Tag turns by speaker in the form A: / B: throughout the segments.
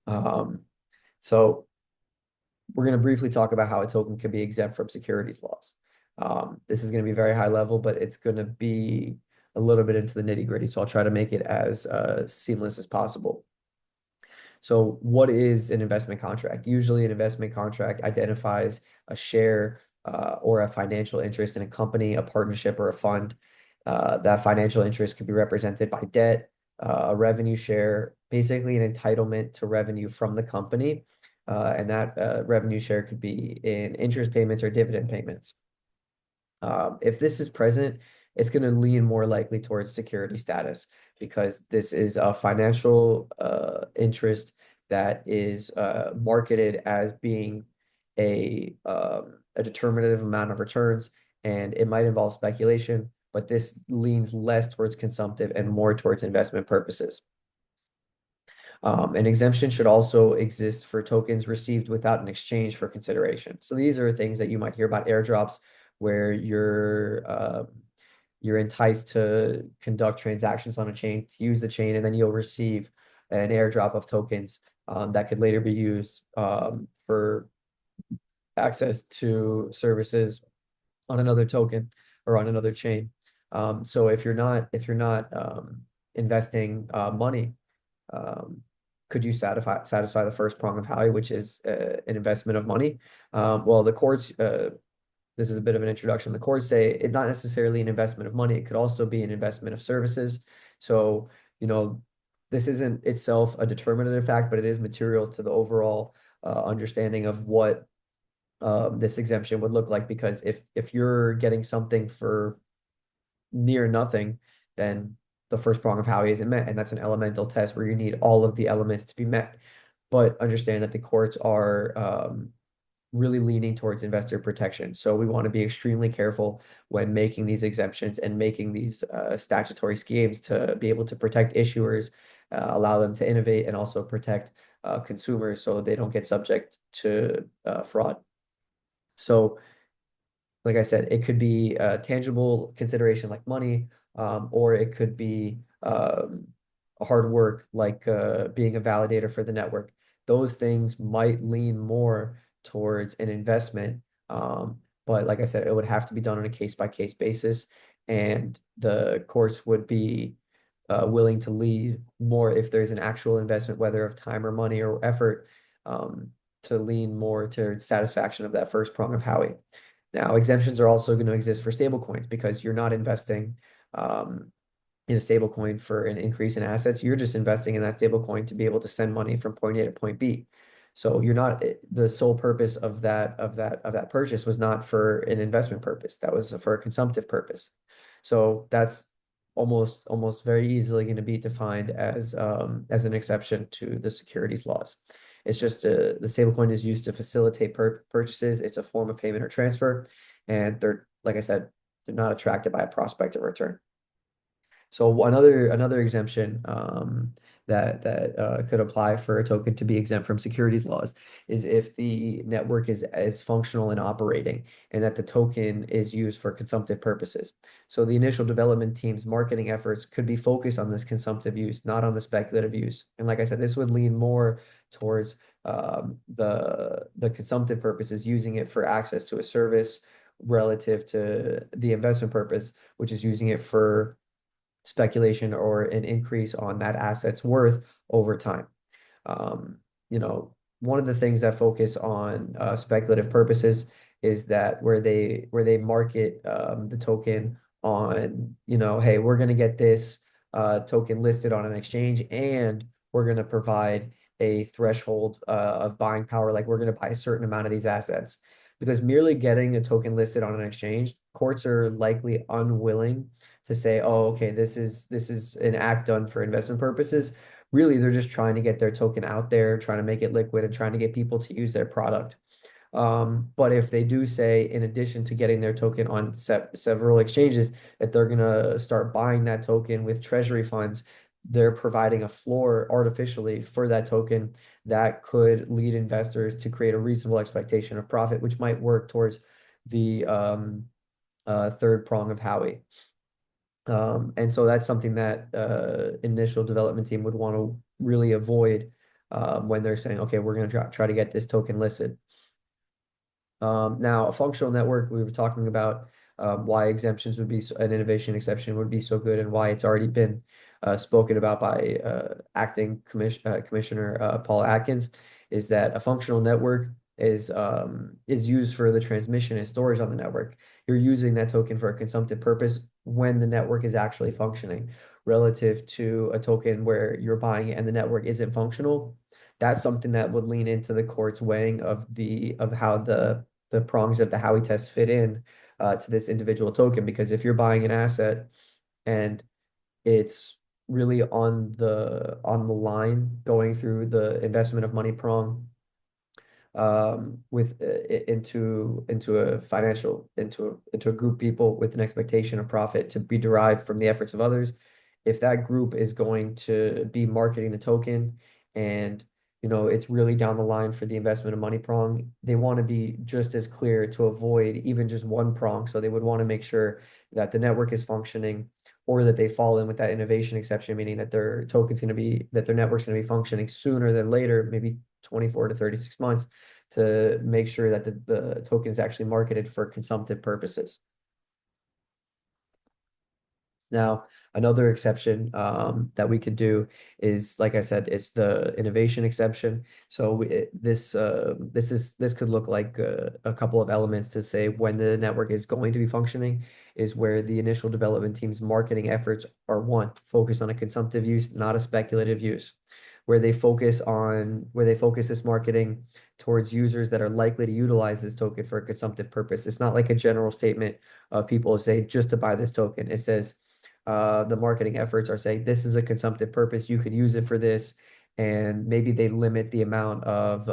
A: Um, so we're going to briefly talk about how a token can be exempt from securities laws. This is going to be very high level, but it's going to be a little bit into the nitty gritty. So I'll try to make it as seamless as possible. So what is an investment contract? Usually an investment contract identifies a share or a financial interest in a company, a partnership, or a fund. That financial interest could be represented by debt, a revenue share, basically an entitlement to revenue from the company. And that revenue share could be in interest payments or dividend payments. If this is present, it's going to lean more likely towards security status because this is a financial interest that is marketed as being a determinative amount of returns, and it might involve speculation, but this leans less towards consumptive and more towards investment purposes. An exemption should also exist for tokens received without an exchange for consideration. So these are things that you might hear about airdrops, where you're enticed to conduct transactions on a chain, to use the chain, and then you'll receive an airdrop of tokens that could later be used for access to services on another token or on another chain. So if you're not investing money, um, could you satisfy the first prong of Howey, which is an investment of money? Well, the courts, this is a bit of an introduction. The courts say it's not necessarily an investment of money. It could also be an investment of services. So, you know, this isn't itself a determinative fact, but it is material to the overall understanding of what this exemption would look like. Because if you're getting something for near nothing, then the first prong of Howey isn't met. And that's an elemental test where you need all of the elements to be met. But understand that the courts are really leaning towards investor protection. So we want to be extremely careful when making these exemptions and making these statutory schemes to be able to protect issuers, allow them to innovate, and also protect consumers so they don't get subject to fraud. So like I said, it could be a tangible consideration like money, or it could be hard work like being a validator for the network. Those things might lean more towards an investment. But like I said, it would have to be done on a case by case basis, and the courts would be willing to lead more if there's an actual investment, whether of time or money or effort, to lean more to satisfaction of that first prong of Howey. Now, exemptions are also going to exist for stablecoins because you're not investing um, in a stablecoin for an increase in assets. You're just investing in that stablecoin to be able to send money from point A to point B. So you're not the sole purpose of that purchase was not for an investment purpose. That was for a consumptive purpose. So that's almost very easily going to be defined as an exception to the securities laws. It's just the stablecoin is used to facilitate purchases. It's a form of payment or transfer, and they're like I said, they're not attracted by a prospect of return. So another exemption that could apply for a token to be exempt from securities laws is if the network is functional and operating, and that the token is used for consumptive purposes. So the initial development team's marketing efforts could be focused on this consumptive use, not on the speculative use. And like I said, this would lean more towards the consumptive purposes, using it for access to a service relative to the investment purpose, which is using it for speculation or an increase on that asset's worth over time. Um, you know, one of the things that focus on speculative purposes is that where they market the token on, hey, we're going to get this token listed on an exchange, and we're going to provide a threshold of buying power, like we're going to buy a certain amount of these assets. Because merely getting a token listed on an exchange, courts are likely unwilling to say, oh, okay, this is an act done for investment purposes. Really, they're just trying to get their token out there, trying to make it liquid, and trying to get people to use their product. But if they do say, in addition to getting their token on several exchanges, that they're gonna start buying that token with treasury funds, they're providing a floor artificially for that token that could lead investors to create a reasonable expectation of profit, which might work towards the third prong of Howey. And so that's something that initial development team would want to really avoid when they're saying, okay, we're going to try to get this token listed. Now, a functional network, we were talking about why exemptions would be an innovation exception would be so good, and why it's already been spoken about by acting Commissioner Paul Atkins, is that a functional network is used for the transmission and storage on the network. You're using that token for a consumptive purpose when the network is actually functioning, relative to a token where you're buying it and the network isn't functional. That's something that would lean into the court's weighing of how the prongs of the Howey test fit in to this individual token. Because if you're buying an asset and it's really on the line going through the investment of money prong, with into a financial into a group of people with an expectation of profit to be derived from the efforts of others. If that group is going to be marketing the token, and it's really down the line for the investment of money prong, they want to be just as clear to avoid even just one prong. So they would want to make sure that the network is functioning, or that they fall in with that innovation exception, meaning that their network's going to be functioning sooner than later, maybe 24 to 36 months, to make sure that the token is actually marketed for consumptive purposes. Now, another exception that we could do is, like I said, it's the innovation exception. So this could look like a couple of elements to say when the network is going to be functioning, is where the initial development team's marketing efforts are, one, focused on a consumptive use, not a speculative use, where they focus this marketing towards users that are likely to utilize this token for a consumptive purpose. It's not like a general statement of people say just to buy this token. It says the marketing efforts are saying this is a consumptive purpose. You could use it for this, and maybe they limit the amount of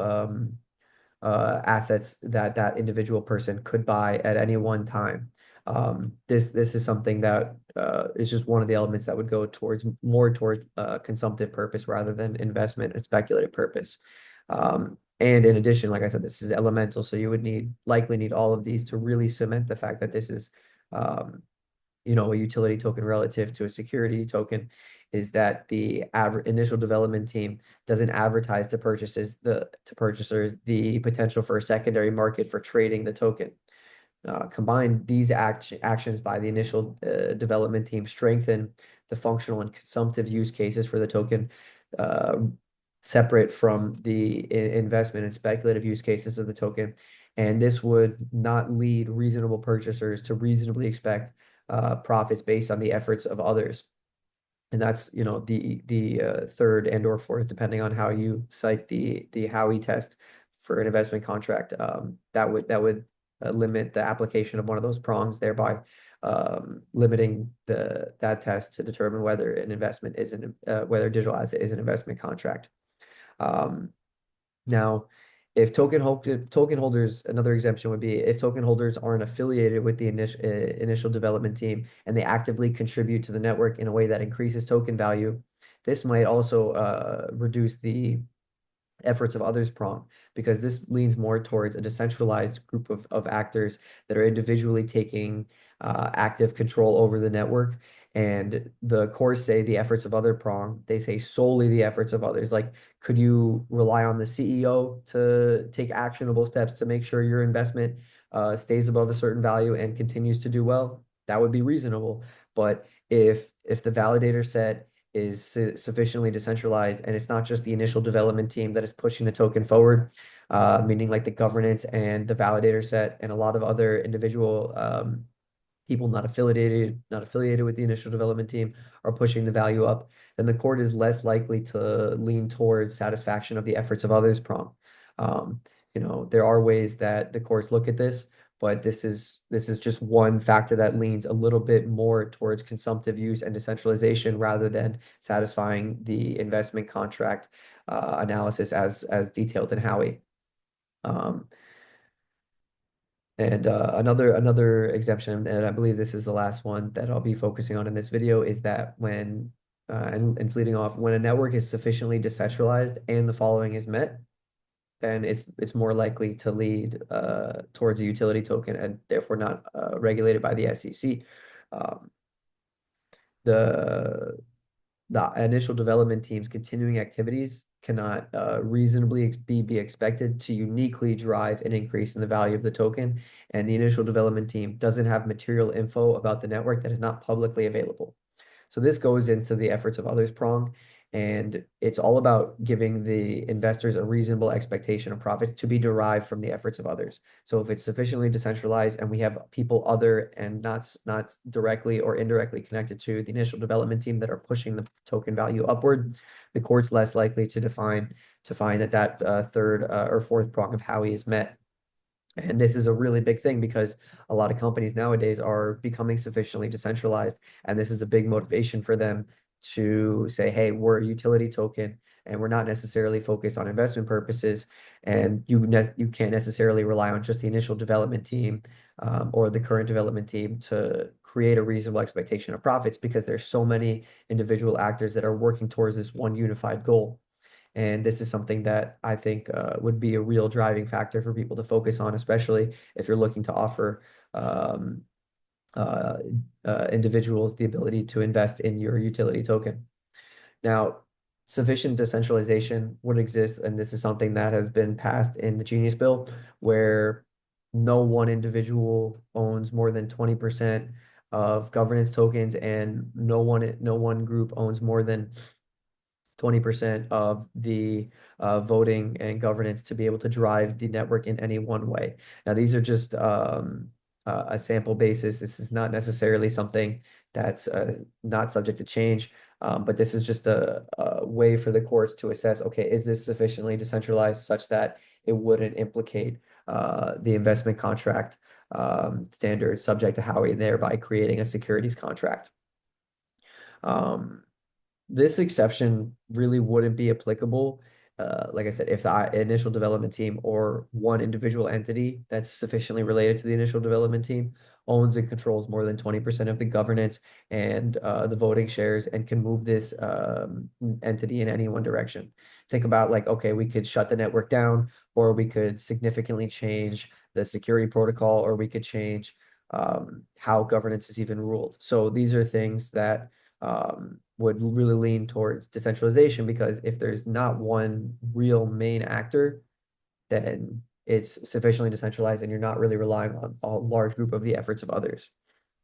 A: assets that that individual person could buy at any one time. This is something that is just one of the elements that would go towards consumptive purpose rather than investment and speculative purpose. And in addition, like I said, this is elemental, so you would likely need all of these to really cement the fact that this is um, a utility token relative to a security token, is that the initial development team doesn't advertise to purchasers the potential for a secondary market for trading the token. Combined, these actions by the initial development team strengthen the functional and consumptive use cases for the token, uh, separate from the investment and speculative use cases of the token. And this would not lead reasonable purchasers to reasonably expect profits based on the efforts of others. And that's, the third and or fourth, depending on how you cite the Howey test for an investment contract. That would limit the application of one of those prongs, thereby limiting that test to determine whether an investment is whether digital asset is an investment contract. Um, Now, if token holders, another exemption would be if token holders aren't affiliated with the initial development team and they actively contribute to the network in a way that increases token value. This might also reduce the efforts of others prong, because this leans more towards a decentralized group of actors that are individually taking active control over the network. And the courts say the efforts of other prong, they say solely the efforts of others. Like, could you rely on the CEO to take actionable steps to make sure your investment stays above a certain value and continues to do well? That would be reasonable. But if the validator set is sufficiently decentralized, and it's not just the initial development team that is pushing the token forward, meaning like the governance and the validator set and a lot of other individual people not affiliated with the initial development team are pushing the value up, then the court is less likely to lean towards satisfaction of the efforts of others prompt. Um, there are ways that the courts look at this, but this is just one factor that leans a little bit more towards consumptive use and decentralization rather than satisfying the investment contract analysis as detailed in Howey. Um, and another exemption, and I believe this is the last one that I'll be focusing on in this video, is that and it's leading off, when a network is sufficiently decentralized and the following is met, then it's more likely to lead towards a utility token and therefore not regulated by the SEC. Um, the the initial development team's continuing activities cannot reasonably be expected to uniquely drive an increase in the value of the token, and the initial development team doesn't have material info about the network that is not publicly available. So this goes into the efforts of others prong, and it's all about giving the investors a reasonable expectation of profits to be derived from the efforts of others. So if it's sufficiently decentralized and we have people other and not directly or indirectly connected to the initial development team that are pushing the token value upward, the court's less likely to find that third or fourth prong of Howey is met. And this is a really big thing because a lot of companies nowadays are becoming sufficiently decentralized, and this is a big motivation for them to say, hey, we're a utility token and we're not necessarily focused on investment purposes. And you can't necessarily rely on just the initial development team or the current development team to create a reasonable expectation of profits because there's so many individual actors that are working towards this one unified goal. And this is something that I think would be a real driving factor for people to focus on, especially if you're looking to offer um, uh, individuals the ability to invest in your utility token. Now, sufficient decentralization would exist, and this is something that has been passed in the Genius Bill, where no one individual owns more than 20% of governance tokens, and no one group owns more than 20% of the voting and governance to be able to drive the network in any one way. Now, these are just a sample basis. This is not necessarily something that's not subject to change, but this is just a way for the courts to assess, okay, is this sufficiently decentralized such that it wouldn't implicate the investment contract standards subject to Howey, thereby creating a securities contract. Um, this exception really wouldn't be applicable, like I said, if the initial development team or one individual entity that's sufficiently related to the initial development team owns and controls more than 20% of the governance and the voting shares and can move this entity in any one direction. Think about like, okay, we could shut the network down, or we could significantly change the security protocol, or we could change how governance is even ruled. So these are things that would really lean towards decentralization, because if there's not one real main actor, then it's sufficiently decentralized and you're not really relying on a large group of the efforts of others.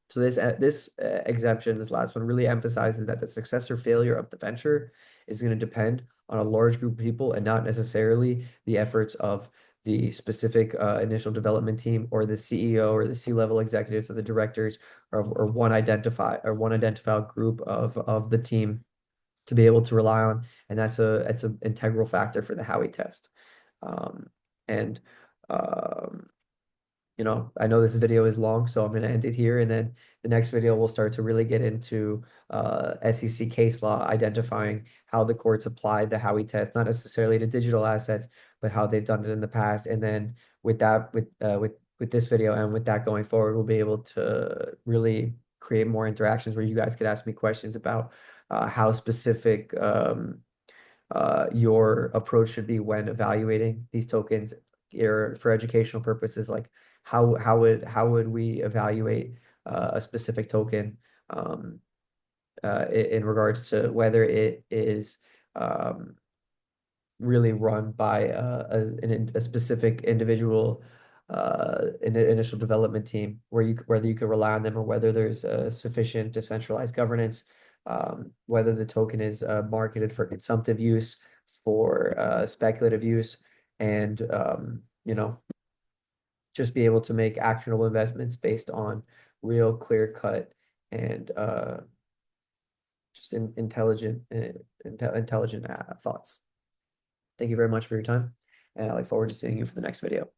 A: So this exemption, this last one, really emphasizes that the success or failure of the venture is going to depend on a large group of people and not necessarily the efforts of the specific initial development team or the CEO or the C-level executives or the directors or one identified group of the team to be able to rely on. And that's an integral factor for the Howey test. Um, and um, I know this video is long, so I'm going to end it here. And then the next video, we'll start to really get into SEC case law, identifying how the courts apply the Howey test, not necessarily to digital assets, but how they've done it in the past. And then with that, with this video and with that going forward, we'll be able to really create more interactions where you guys could ask me questions about how specific your approach should be when evaluating these tokens or for educational purposes, like how would we evaluate a specific token in regards to whether it is really run by a specific individual in the initial development team, whether you can rely on them or whether there's sufficient decentralized governance, whether the token is marketed for consumptive use, for speculative use, and just be able to make actionable investments based on real clear cut and just intelligent thoughts. Thank you very much for your time, and I look forward to seeing you for the next video.